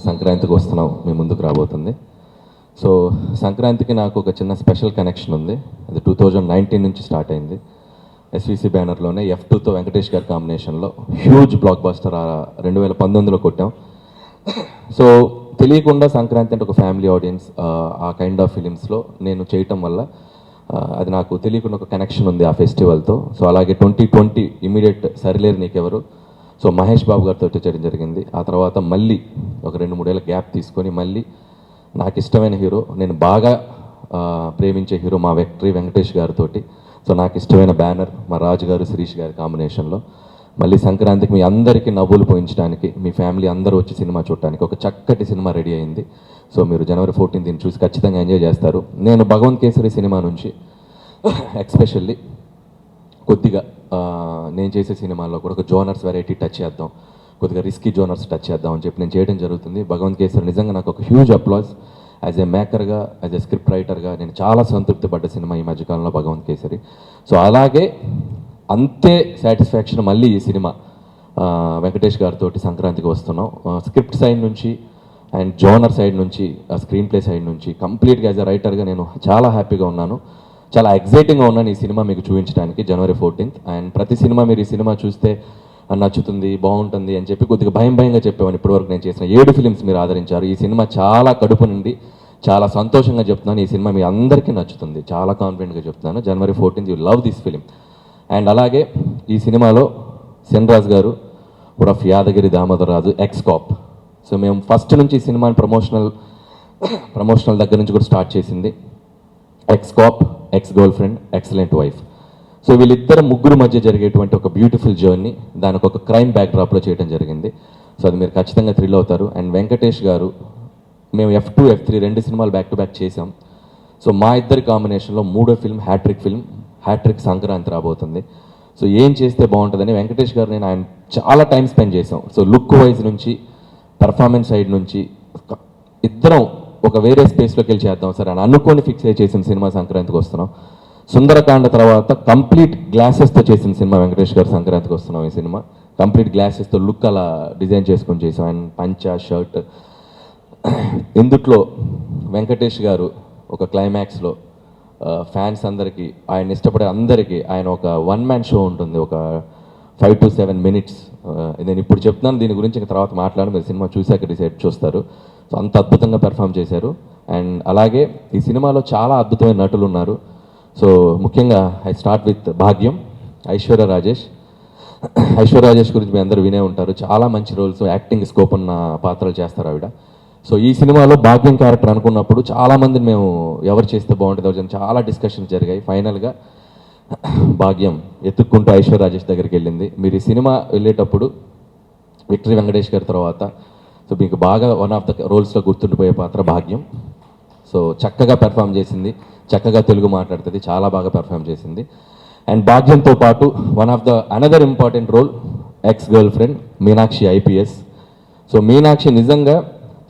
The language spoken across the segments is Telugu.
సంక్రాంతికి వస్తున్నాం మీ ముందుకు రాబోతుంది. సో సంక్రాంతికి నాకు ఒక చిన్న స్పెషల్ కనెక్షన్ ఉంది. అది 2019 నుంచి స్టార్ట్ అయింది. ఎస్విసి బ్యానర్లోనే F2తో వెంకటేష్ గారి కాంబినేషన్లో హ్యూజ్ బ్లాక్ బస్టర్ 2019లో కొట్టాం. సో తెలియకుండా సంక్రాంతి అంటే ఒక ఫ్యామిలీ ఆడియన్స్, ఆ కైండ్ ఆఫ్ ఫిలిమ్స్లో నేను చేయటం వల్ల అది నాకు తెలియకుండా ఒక కనెక్షన్ ఉంది ఆ ఫెస్టివల్తో. సో అలాగే 2020 ఇమీడియట్ సరిలేరు నీకెవరు, సో మహేష్ బాబు గారితో చేయడం జరిగింది. ఆ తర్వాత మళ్ళీ ఒక 2-3 ఏళ్ళ గ్యాప్ తీసుకొని మళ్ళీ నాకు ఇష్టమైన హీరో, నేను బాగా ప్రేమించే హీరో మా వెంకటేష్ గారితో, సో నాకు ఇష్టమైన బ్యానర్ మా రాజు గారు శిరీష్ గారి కాంబినేషన్లో మళ్ళీ సంక్రాంతికి మీ అందరికీ నవ్వులు పోయించడానికి, మీ ఫ్యామిలీ అందరూ వచ్చి సినిమా చూడటానికి ఒక చక్కటి సినిమా రెడీ అయింది. సో మీరు January 14 దీన్ని చూసి ఖచ్చితంగా ఎంజాయ్ చేస్తారు. నేను భగవంత్ కేసరి సినిమా నుంచి ఎక్స్పెషల్లీ కొద్దిగా నేను చేసే సినిమాల్లో కూడా ఒక జోనర్స్ వెరైటీ టచ్ చేద్దాం, కొద్దిగా రిస్కీ జోనర్స్ టచ్ చేద్దాం అని చెప్పి నేను చేయడం జరుగుతుంది. భగవంత్ కేసరి నిజంగా నాకు ఒక హ్యూజ్ అప్లాజ్. యాజ్ ఏ మేకర్గా, యాజ్ ఏ స్క్రిప్ట్ రైటర్గా నేను చాలా సంతృప్తి పడ్డ సినిమా ఈ మధ్యకాలంలో భగవంత్ కేసరి. సో అలాగే అంతే సాటిస్ఫాక్షన్ మళ్ళీ ఈ సినిమా వెంకటేష్ గారితో సంక్రాంతికి వస్తున్నాం. స్క్రిప్ట్ సైడ్ నుంచి అండ్ జోనర్ సైడ్ నుంచి, స్క్రీన్ ప్లే సైడ్ నుంచి కంప్లీట్గా యాజ్ అ రైటర్గా నేను చాలా హ్యాపీగా ఉన్నాను, చాలా ఎగ్జైటింగ్గా ఉన్నాను ఈ సినిమా మీకు చూపించడానికి January 14. అండ్ ప్రతి సినిమా మీరు ఈ సినిమా చూస్తే నచ్చుతుంది, బాగుంటుంది అని చెప్పి కొద్దిగా భయంగా చెప్పేవాడిని. ఇప్పటివరకు నేను చేసిన 7 ఫిలిమ్స్ మీరు ఆదరించారు. ఈ సినిమా చాలా కడుపు నుండి చాలా సంతోషంగా చెప్తున్నాను, ఈ సినిమా మీ అందరికీ నచ్చుతుంది, చాలా కాన్ఫిడెంట్గా చెప్తున్నాను. January 14 you love this film. And అలాగే ఈ సినిమాలో సెన్రాజ్ గారు ఉరఫ్ యాదగిరి దామోదరరాజు ఎక్స్-కాప్. సో మేము ఫస్ట్ నుంచి ఈ సినిమాని ప్రమోషనల్ దగ్గర నుంచి కూడా స్టార్ట్ చేసింది X-cap, X-girl friend, excellent wife. So వీళ్ళిద్దరు ముగ్గురు మధ్య జరిగేటువంటి ఒక బ్యూటిఫుల్ జర్నీ, దానికి ఒక క్రైమ్ బ్యాక్డ్రాప్లో చేయడం జరిగింది. సో అది మీరు ఖచ్చితంగా థ్రిల్ అవుతారు. అండ్ వెంకటేష్ గారు, మేము F2, F3 2 సినిమాలు బ్యాక్ టు బ్యాక్ చేసాం. సో మా ఇద్దరి కాంబినేషన్లో 3వ ఫిల్మ్ హ్యాట్రిక్ సంక్రాంతి రాబోతుంది. సో ఏం చేస్తే బాగుంటుందని వెంకటేష్ గారు నేను ఆయన చాలా టైం స్పెండ్ చేసాం. సో లుక్ వైజ్ నుంచి, పర్ఫార్మెన్స్ సైడ్ నుంచి ఇద్దరం ఒక వేరే స్పేస్లోకి వెళ్ళి చేద్దాం సార్ అని అనుకొని ఫిక్స్ అయ్యి చేసిన సినిమా సంక్రాంతికి వస్తున్నాం. సుందరకాండ తర్వాత కంప్లీట్ గ్లాసెస్తో చేసిన సినిమా వెంకటేష్ గారు సంక్రాంతికి వస్తున్నాం. ఈ సినిమా కంప్లీట్ గ్లాసెస్తో లుక్ అలా డిజైన్ చేసుకొని చేసాం. అండ్ పంచా, షర్ట్, ఇందుట్లో వెంకటేష్ గారు ఒక క్లైమాక్స్లో ఫ్యాన్స్ అందరికీ, ఆయన ఇష్టపడే అందరికీ ఆయన ఒక 1-man షో ఉంటుంది, ఒక 5 to 7 minutes. నేను ఇప్పుడు చెప్తున్నాను, దీని గురించి ఇంకా తర్వాత మాట్లాడి మీరు సినిమా చూశాక డిసైడ్ చూస్తారు. సో అంత అద్భుతంగా పెర్ఫామ్ చేశారు. అండ్ అలాగే ఈ సినిమాలో చాలా అద్భుతమైన నటులు ఉన్నారు. సో ముఖ్యంగా ఐ స్టార్ట్ విత్ భాగ్యం, ఐశ్వర్య రాజేష్ గురించి మీ అందరూ వినే ఉంటారు. చాలా మంచి రోల్స్, యాక్టింగ్ స్కోప్ ఉన్న పాత్రలు చేస్తారు ఆవిడ. సో ఈ సినిమాలో భాగ్యం క్యారెక్టర్ అనుకున్నప్పుడు చాలామందిని మేము ఎవరు చేస్తే బాగుంటుంది చాలా డిస్కషన్స్ జరిగాయి. ఫైనల్గా భాగ్యం ఎత్తుక్కుంటూ ఐశ్వర్య రాజేష్ దగ్గరికి వెళ్ళింది. మీరు ఈ సినిమా వెళ్ళేటప్పుడు విక్టరీ వెంకటేష్ గారి తర్వాత సో మీకు బాగా వన్ ఆఫ్ ద రోల్స్లో గుర్తుండిపోయే పాత్ర భాగ్యం. సో చక్కగా పెర్ఫామ్ చేసింది, చక్కగా తెలుగు మాట్లాడుతుంది, చాలా బాగా పెర్ఫామ్ చేసింది. అండ్ భాగ్యంతో పాటు another important role ex-girlfriend Meenakshi IPS. So Meenakshi నిజంగా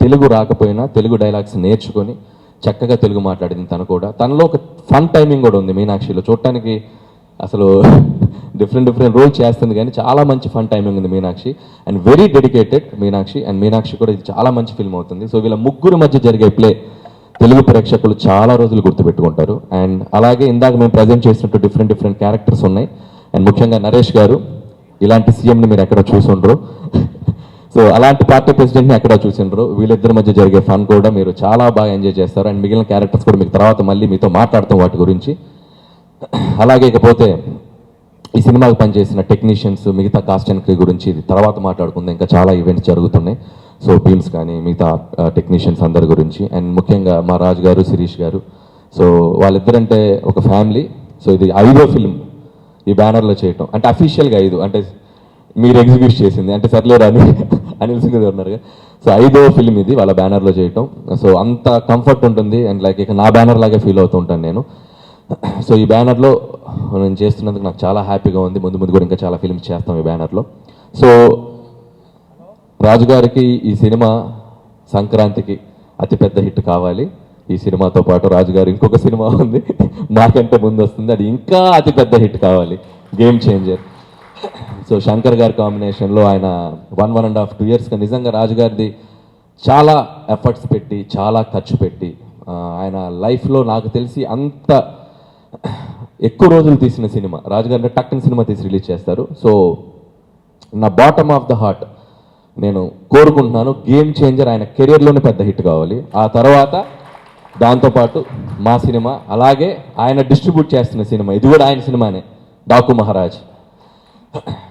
తెలుగు రాకపోయినా తెలుగు డైలాగ్స్ నేర్చుకొని చక్కగా తెలుగు మాట్లాడింది. తనలో ఒక ఫన్ టైమింగ్ కూడా ఉంది మీనాక్షిలో. చూడటానికి అసలు డిఫరెంట్ రోల్ చేస్తుంది కానీ చాలా మంచి ఫన్ టైమింగ్ ఉంది Meenakshi. And very dedicated Meenakshi. And Meenakshi కూడా ఇది చాలా మంచి ఫిల్మ్ అవుతుంది. సో వీళ్ళ ముగ్గురు మధ్య జరిగే ప్లే తెలుగు ప్రేక్షకులు చాలా రోజులు గుర్తుపెట్టుకుంటారు. అండ్ అలాగే ఇందాక మేము ప్రజెంట్ చేసినట్టు డిఫరెంట్ క్యారెక్టర్స్ ఉన్నాయి. అండ్ ముఖ్యంగా నరేష్ గారు, ఇలాంటి సీఎంని మీరు ఎక్కడ చూసుండ్రు, సో అలాంటి పార్టీ ప్రెసిడెంట్ని ఎక్కడ చూసిండ్రు. వీళ్ళిద్దరి మధ్య జరిగే ఫన్ కూడా మీరు చాలా బాగా ఎంజాయ్ చేస్తారు. అండ్ మిగిలిన క్యారెక్టర్స్ కూడా మీకు తర్వాత మళ్ళీ మీతో మాట్లాడతాం వాటి గురించి. అలాగే ఇకపోతే ఈ సినిమాకి పనిచేసిన టెక్నీషియన్స్, మిగతా కాస్ట్ అండ్ క్రూ గురించి తర్వాత మాట్లాడుకుందాం. ఇంకా చాలా ఈవెంట్స్ జరుగుతున్నాయి. సో బీమ్స్ కానీ మిగతా టెక్నీషియన్స్ అందరి గురించి. అండ్ ముఖ్యంగా మా రాజు గారు, శిరీష్ గారు, సో వాళ్ళిద్దరంటే ఒక ఫ్యామిలీ. సో ఇది 5వ ఫిల్మ్ ఈ బ్యానర్లో చేయటం, అంటే అఫీషియల్గా 5, అంటే మీరు ఎగ్జిక్యూట్ చేసింది అంటే సర్లేరు అని అనిల్ సింగ్ గారు ఉన్నారు. సో 5వ ఫిల్మ్ ఇది వాళ్ళ బ్యానర్లో చేయటం. సో అంత కంఫర్ట్ ఉంటుంది. అండ్ లైక్ ఇక నా బ్యానర్ లాగే ఫీల్ అవుతూ ఉంటాను నేను. సో ఈ బ్యానర్లో నేను చేస్తున్నందుకు నాకు చాలా హ్యాపీగా ఉంది. ముందు కూడా ఇంకా చాలా ఫిల్మ్స్ చేస్తాం ఈ బ్యానర్లో. సో రాజుగారికి ఈ సినిమా సంక్రాంతికి అతిపెద్ద హిట్ కావాలి. ఈ సినిమాతో పాటు రాజుగారు ఇంకొక సినిమా ఉంది మాకంటే ముందు వస్తుంది, అది ఇంకా అతిపెద్ద హిట్ కావాలి, గేమ్ చేంజర్. సో శంకర్ గారి కాంబినేషన్లో ఆయన 1.5-2 yearsగా నిజంగా రాజుగారిది చాలా ఎఫర్ట్స్ పెట్టి చాలా ఖర్చు పెట్టి ఆయన లైఫ్లో నాకు తెలిసి అంత ఎక్కువ రోజులు తీసిన సినిమా రాజుగారు అంటే టక్కన సినిమా తీసి రిలీజ్ చేస్తారు. సో నా బాటమ్ ఆఫ్ ద హార్ట్ నేను కోరుకుంటున్నాను గేమ్ చేంజర్ ఆయన కెరియర్లోనే పెద్ద హిట్ కావాలి. ఆ తర్వాత దాంతోపాటు మా సినిమా, అలాగే ఆయన డిస్ట్రిబ్యూట్ చేస్తున్న సినిమా, ఇది కూడా ఆయన సినిమానే, డాకు మహారాజ్.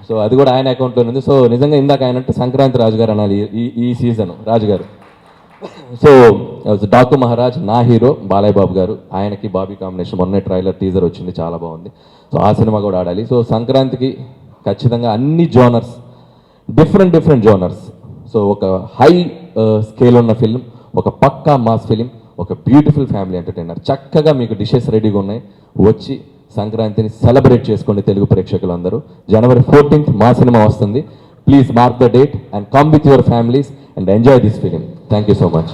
సో అది కూడా ఆయన అకౌంట్లో ఉంది. సో నిజంగా ఇందాక ఆయన అంటే సంక్రాంతి రాజు గారు అనాలి ఈ సీజన్ రాజుగారు. సో డాకు మహారాజ్ నా హీరో బాలయ్య బాబు గారు, ఆయనకి బాబీ కాంబినేషన్, మొన్నే ట్రైలర్ టీజర్ వచ్చింది, చాలా బాగుంది. సో ఆ సినిమా కూడా ఆడాలి. సో సంక్రాంతికి ఖచ్చితంగా అన్ని జోనర్స్, డిఫరెంట్ జోనర్స్, సో ఒక హై స్కేల్ ఉన్న ఫిల్మ్, ఒక పక్కా మాస్ ఫిలిం, ఒక బ్యూటిఫుల్ ఫ్యామిలీ ఎంటర్టైనర్. చక్కగా మీకు డిషెస్ రెడీగా ఉన్నాయి, వచ్చి సంక్రాంతిని సెలబ్రేట్ చేసుకోండి తెలుగు ప్రేక్షకులందరూ. January 14th మా సినిమా వస్తుంది. Please mark the date and come with your families and enjoy this film. Thank you so much.